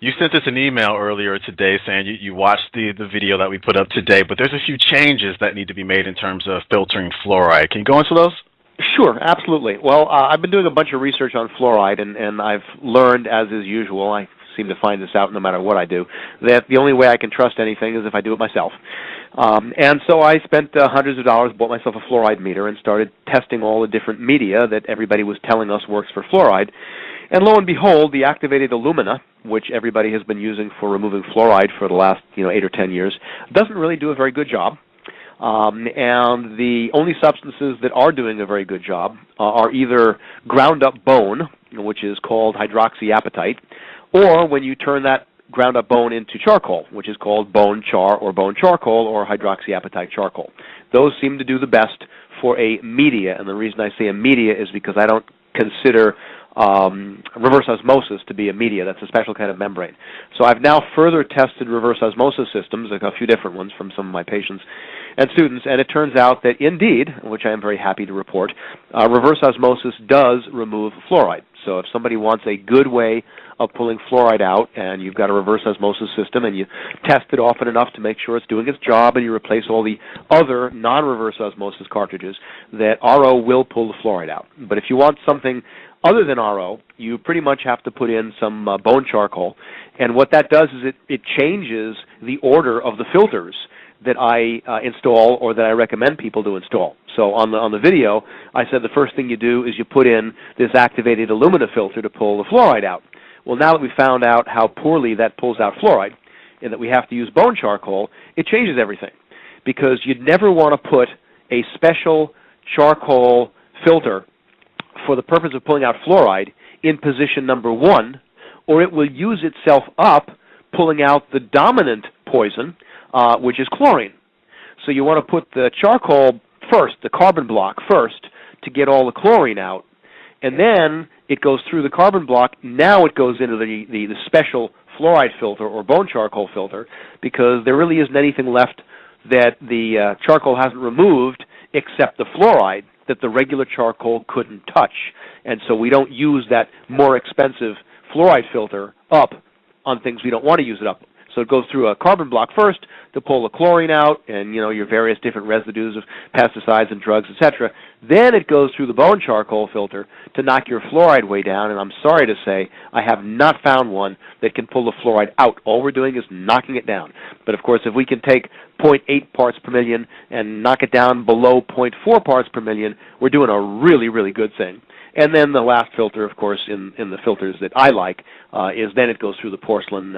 You sent us an email earlier today saying you watched the video that we put up today, but there's a few changes that need to be made in terms of filtering fluoride. Can you go into those? Sure, absolutely. Well, I've been doing a bunch of research on fluoride, and I've learned, as is usual, I seem to find this out no matter what I do, that the only way I can trust anything is if I do it myself. And so I spent hundreds of dollars, bought myself a fluoride meter, and started testing all the different media that everybody was telling us works for fluoride. And lo and behold, the activated alumina, which everybody has been using for removing fluoride for the last 8 or 10 years, doesn't really do a very good job. And the only substances that are doing a very good job are either ground up bone, which is called hydroxyapatite, or when you turn that ground up bone into charcoal, which is called bone char or bone charcoal or hydroxyapatite charcoal. Those seem to do the best for a media, and the reason I say a media is because I don't consider reverse osmosis to be a media. That's a special kind of membrane. So I've now further tested reverse osmosis systems, like a few different ones from some of my patients and students, and it turns out that indeed, which I am very happy to report, reverse osmosis does remove fluoride. So if somebody wants a good way of pulling fluoride out, and you've got a reverse osmosis system, and you test it often enough to make sure it's doing its job, and you replace all the other non-reverse osmosis cartridges, that RO will pull the fluoride out. But if you want something other than RO, you pretty much have to put in some bone charcoal, and what that does is it changes the order of the filters that I install or that I recommend people to install. So on the video, I said the first thing you do is you put in this activated alumina filter to pull the fluoride out. Well, now that we found out how poorly that pulls out fluoride and that we have to use bone charcoal, it changes everything, because you'd never want to put a special charcoal filter for the purpose of pulling out fluoride in position number 1, or it will use itself up pulling out the dominant poison, which is chlorine. So you want to put the charcoal first, the carbon block first, to get all the chlorine out, and then it goes through the carbon block. Now it goes into the special fluoride filter or bone charcoal filter, because there really isn't anything left that the charcoal hasn't removed except the fluoride that the regular charcoal couldn't touch. And so we don't use that more expensive fluoride filter up on things we don't want to use it up. So it goes through a carbon block first to pull the chlorine out and your various different residues of pesticides and drugs, etc. Then it goes through the bone charcoal filter to knock your fluoride way down, and I'm sorry to say I have not found one that can pull the fluoride out. All we're doing is knocking it down. But of course, if we can take 0.8 parts per million and knock it down below 0.4 parts per million, we're doing a really, really good thing. And then the last filter, of course, in the filters that I like, is then it goes through the porcelain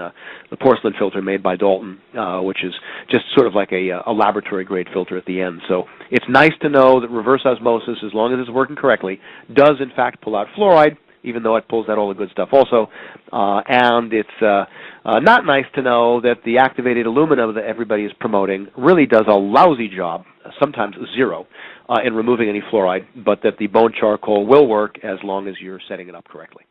filter made by Dalton, which is just sort of like a laboratory-grade filter at the end. So it's nice to know that reverse osmosis, as long as it's working correctly, does in fact pull out fluoride, even though it pulls out all the good stuff also. And it's not nice to know that the activated alumina that everybody is promoting really does a lousy job, sometimes zero, in removing any fluoride, but that the bone charcoal will work as long as you're setting it up correctly.